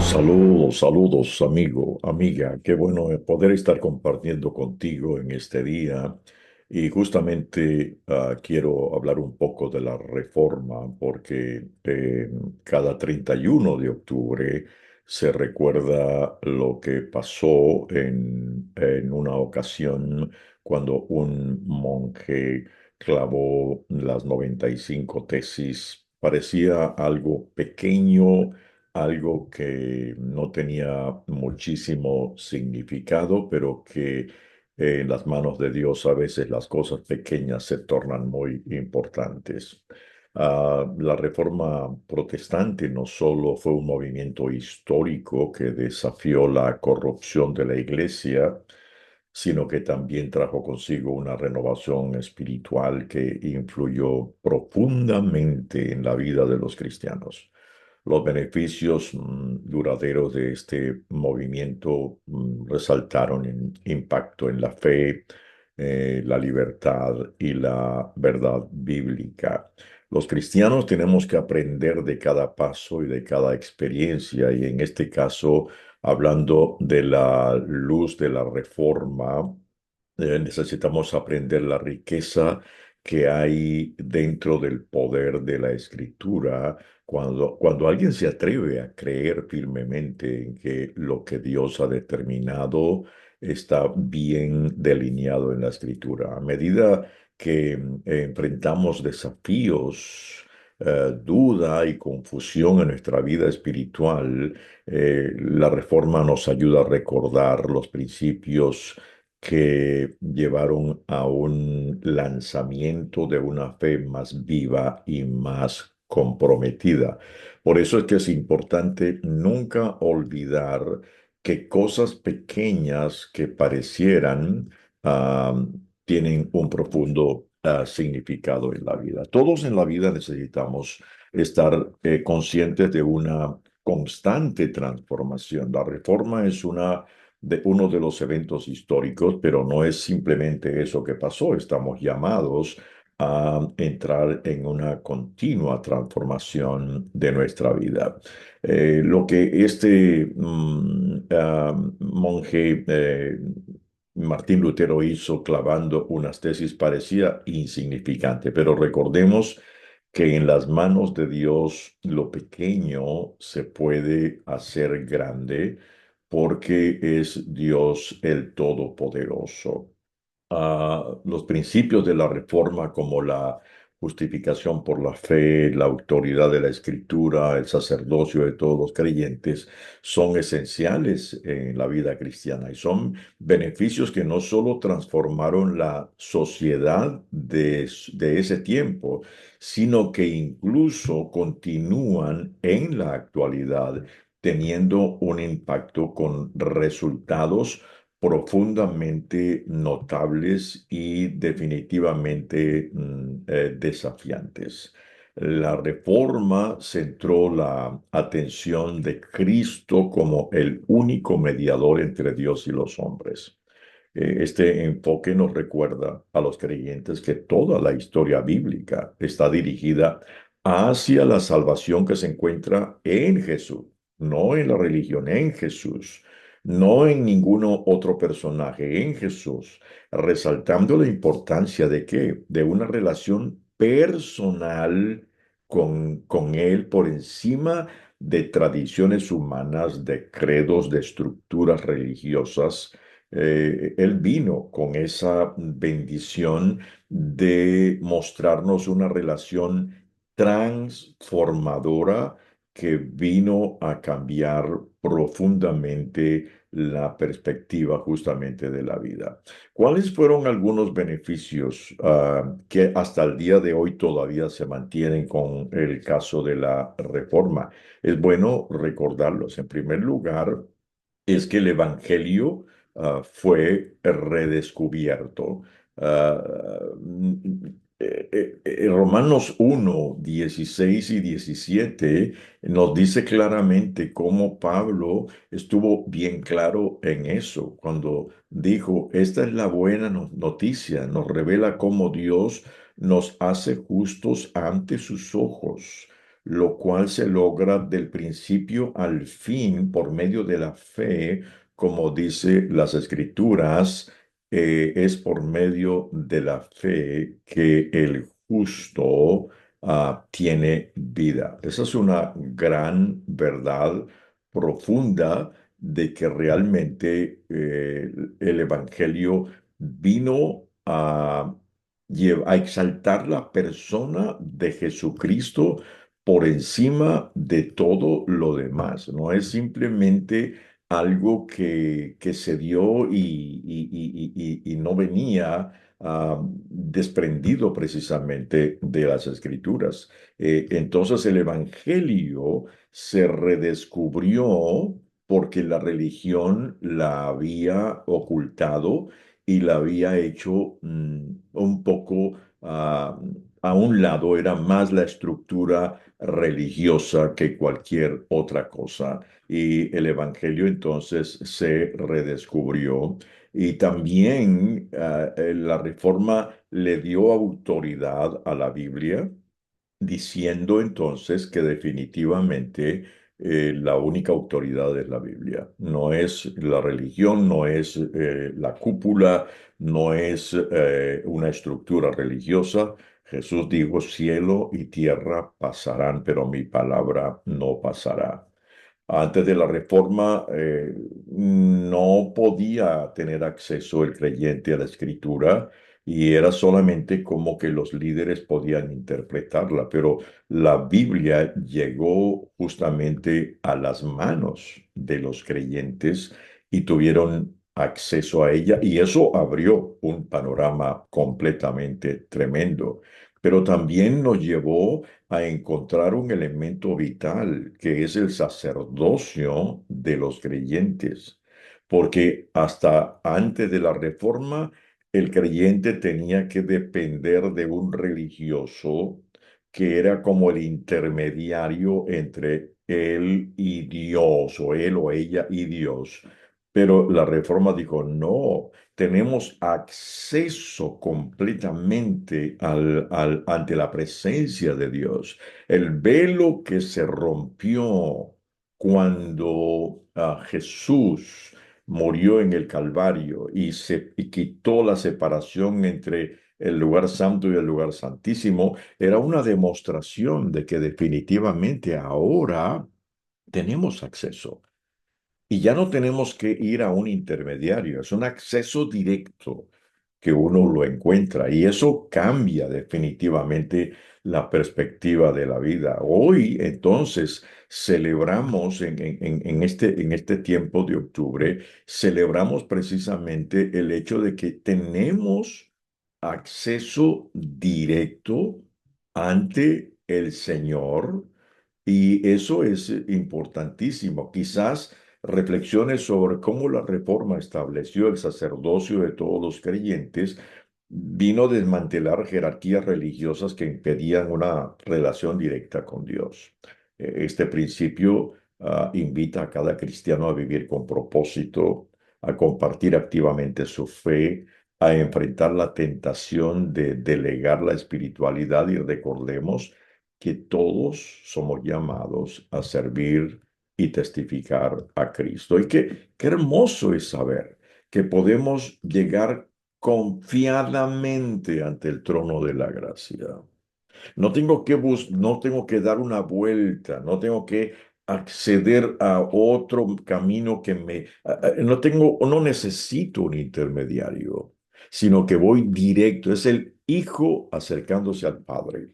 Saludos, saludos, amigo, amiga. Qué bueno poder estar compartiendo contigo en este día. Y justamente quiero hablar un poco de la reforma, porque cada 31 de octubre se recuerda lo que pasó en una ocasión cuando un monje clavó las 95 tesis. Parecía algo pequeño, algo que no tenía muchísimo significado, pero que en las manos de Dios a veces las cosas pequeñas se tornan muy importantes. La Reforma Protestante no solo fue un movimiento histórico que desafió la corrupción de la Iglesia, sino que también trajo consigo una renovación espiritual que influyó profundamente en la vida de los cristianos. Los beneficios duraderos de este movimiento resaltaron en impacto en la fe, la libertad y la verdad bíblica. Los cristianos tenemos que aprender de cada paso y de cada experiencia, y en este caso, hablando de la luz de la reforma, necesitamos aprender la riqueza que hay dentro del poder de la escritura cuando alguien se atreve a creer firmemente en que lo que Dios ha determinado está bien delineado en la escritura. A medida que enfrentamos desafíos, duda y confusión en nuestra vida espiritual, la reforma nos ayuda a recordar los principios que llevaron a un lanzamiento de una fe más viva y más comprometida. Por eso es que es importante nunca olvidar que cosas pequeñas que parecieran ah, tienen un profundo significado en la vida. Todos en la vida necesitamos estar conscientes de una constante transformación. La reforma es de uno de los eventos históricos, pero no es simplemente eso que pasó. Estamos llamados a entrar en una continua transformación de nuestra vida. Lo que este monje Martín Lutero hizo clavando unas tesis parecía insignificante, pero recordemos que en las manos de Dios lo pequeño se puede hacer grande porque es Dios el Todopoderoso. Los principios de la reforma como la justificación por la fe, la autoridad de la escritura, el sacerdocio de todos los creyentes son esenciales en la vida cristiana y son beneficios que no solo transformaron la sociedad de ese tiempo, sino que incluso continúan en la actualidad teniendo un impacto con resultados profundamente notables y definitivamente desafiantes. La reforma centró la atención de Cristo como el único mediador entre Dios y los hombres. Este enfoque nos recuerda a los creyentes que toda la historia bíblica está dirigida hacia la salvación que se encuentra en Jesús, no en la religión, en Jesús, no en ningún otro personaje, en Jesús, resaltando la importancia de qué, de una relación personal con Él por encima de tradiciones humanas, de credos, de estructuras religiosas. Él vino con esa bendición de mostrarnos una relación transformadora que vino a cambiar profundamente la perspectiva justamente de la vida. ¿Cuáles fueron algunos beneficios que hasta el día de hoy todavía se mantienen con el caso de la reforma? Es bueno recordarlos. En primer lugar, es que el Evangelio fue redescubierto. Ah, Romanos 1, 16 y 17 nos dice claramente cómo Pablo estuvo bien claro en eso, cuando dijo, esta es la buena noticia, nos revela cómo Dios nos hace justos ante sus ojos. lo cual se logra del principio al fin por medio de la fe, como dice las Escrituras, es por medio de la fe que el justo tiene vida. Esa es una gran verdad profunda de que realmente el Evangelio vino a exaltar la persona de Jesucristo por encima de todo lo demás. No es simplemente algo que se dio y no venía desprendido precisamente de las Escrituras. Entonces el Evangelio se redescubrió porque la religión la había ocultado y la había hecho un poco a un lado, era más la estructura religiosa que cualquier otra cosa. Y el Evangelio entonces se redescubrió. Y también la Reforma le dio autoridad a la Biblia, diciendo entonces que definitivamente la única autoridad es la Biblia. No es la religión, no es la cúpula, no es una estructura religiosa. Jesús dijo, cielo y tierra pasarán, pero mi palabra no pasará. Antes de la reforma, no podía tener acceso el creyente a la escritura y era solamente como que los líderes podían interpretarla, pero la Biblia llegó justamente a las manos de los creyentes y tuvieron acceso a ella y eso abrió un panorama completamente tremendo. Pero también nos llevó a encontrar un elemento vital que es el sacerdocio de los creyentes, porque hasta antes de la reforma el creyente tenía que depender de un religioso que era como el intermediario entre él y Dios, o él o ella y Dios. Pero la reforma dijo, no, tenemos acceso completamente ante la presencia de Dios. El velo que se rompió cuando Jesús murió en el Calvario y quitó la separación entre el lugar santo y el lugar santísimo, era una demostración de que definitivamente ahora tenemos acceso. Y ya no tenemos que ir a un intermediario, es un acceso directo que uno lo encuentra y eso cambia definitivamente la perspectiva de la vida. Hoy entonces celebramos en este tiempo de octubre, celebramos precisamente el hecho de que tenemos acceso directo ante el Señor y eso es importantísimo. Quizás reflexiones sobre cómo la reforma estableció el sacerdocio de todos los creyentes, vino a desmantelar jerarquías religiosas que impedían una relación directa con Dios. Este principio invita a cada cristiano a vivir con propósito, a compartir activamente su fe, a enfrentar la tentación de delegar la espiritualidad y recordemos que todos somos llamados a servir y testificar a Cristo. Y qué hermoso es saber que podemos llegar confiadamente ante el trono de la gracia. No tengo que dar una vuelta, no tengo que acceder a otro camino no necesito un intermediario, sino que voy directo. Es el Hijo acercándose al Padre.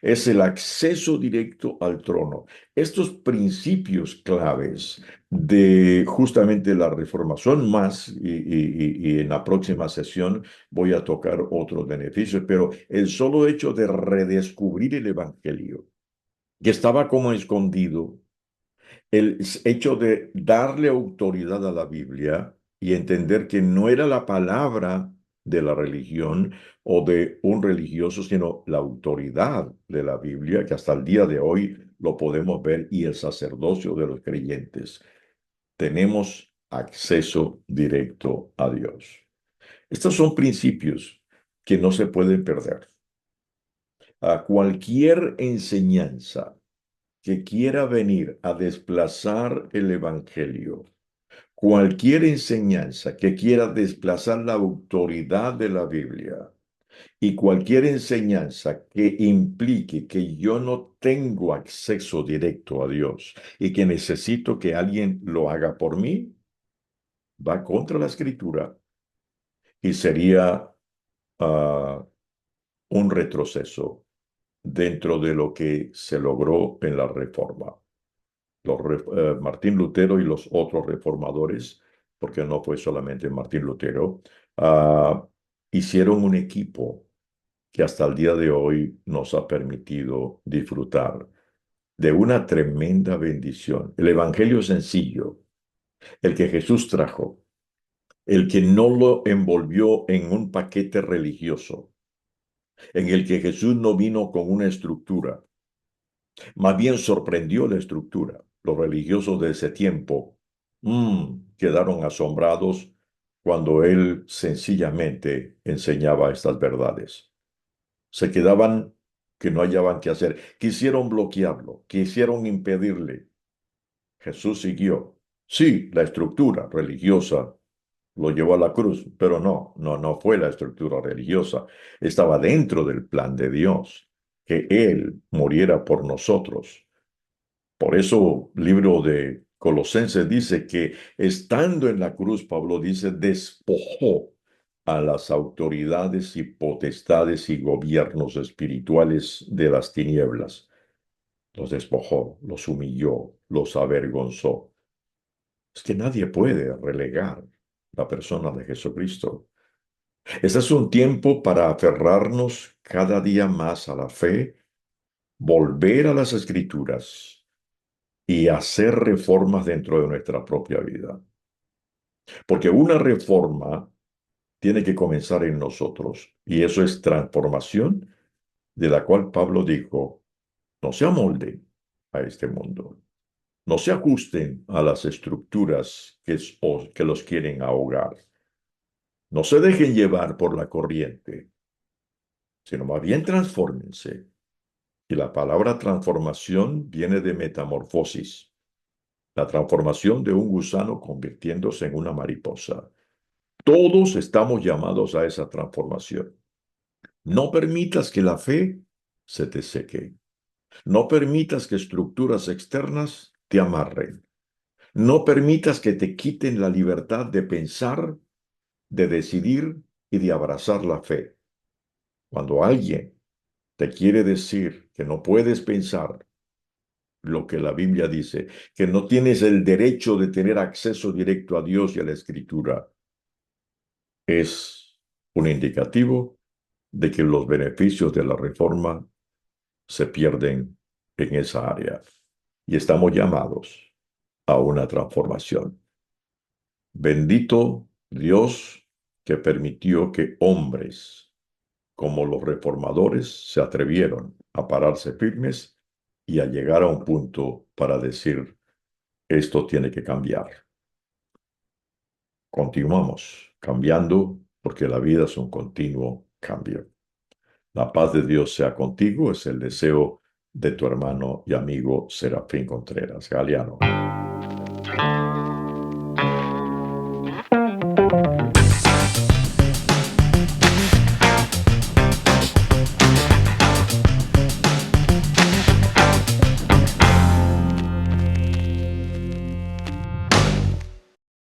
Es el acceso directo al trono. Estos principios claves de justamente la reforma son más, y en la próxima sesión voy a tocar otros beneficios, pero el solo hecho de redescubrir el Evangelio, que estaba como escondido, el hecho de darle autoridad a la Biblia y entender que no era la palabra de la religión o de un religioso, sino la autoridad de la Biblia, que hasta el día de hoy lo podemos ver, y el sacerdocio de los creyentes. Tenemos acceso directo a Dios. Estos son principios que no se pueden perder. A cualquier enseñanza que quiera venir a desplazar el Evangelio, cualquier enseñanza que quiera desplazar la autoridad de la Biblia y cualquier enseñanza que implique que yo no tengo acceso directo a Dios y que necesito que alguien lo haga por mí, va contra la Escritura y sería ah, un retroceso dentro de lo que se logró en la Reforma. Martín Lutero y los otros reformadores, porque no fue solamente Martín Lutero, ah, hicieron un equipo que hasta el día de hoy nos ha permitido disfrutar de una tremenda bendición. El Evangelio sencillo, el que Jesús trajo, el que no lo envolvió en un paquete religioso, en el que Jesús no vino con una estructura, más bien sorprendió la estructura. Los religiosos de ese tiempo quedaron asombrados cuando él sencillamente enseñaba estas verdades. Se quedaban que no hallaban qué hacer. Quisieron bloquearlo, quisieron impedirle. Jesús siguió. Sí, la estructura religiosa lo llevó a la cruz, pero no fue la estructura religiosa. Estaba dentro del plan de Dios, que Él muriera por nosotros. Por eso, libro de Colosenses dice que estando en la cruz, Pablo dice, despojó a las autoridades y potestades y gobiernos espirituales de las tinieblas. Los despojó, los humilló, los avergonzó. Es que nadie puede relegar la persona de Jesucristo. Este es un tiempo para aferrarnos cada día más a la fe, volver a las Escrituras y hacer reformas dentro de nuestra propia vida. Porque una reforma tiene que comenzar en nosotros y eso es transformación de la cual Pablo dijo, no se amolden a este mundo, no se ajusten a las estructuras que los quieren ahogar, no se dejen llevar por la corriente, sino más bien transfórmense. Y la palabra transformación viene de metamorfosis, la transformación de un gusano convirtiéndose en una mariposa. Todos estamos llamados a esa transformación. No permitas que la fe se te seque. No permitas que estructuras externas te amarren. No permitas que te quiten la libertad de pensar, de decidir y de abrazar la fe. Cuando alguien te quiere decir que no puedes pensar lo que la Biblia dice, que no tienes el derecho de tener acceso directo a Dios y a la Escritura, es un indicativo de que los beneficios de la reforma se pierden en esa área y estamos llamados a una transformación. Bendito Dios que permitió que hombres como los reformadores se atrevieron a pararse firmes y a llegar a un punto para decir, esto tiene que cambiar. Continuamos cambiando porque la vida es un continuo cambio. La paz de Dios sea contigo, es el deseo de tu hermano y amigo Serafín Contreras Galeano.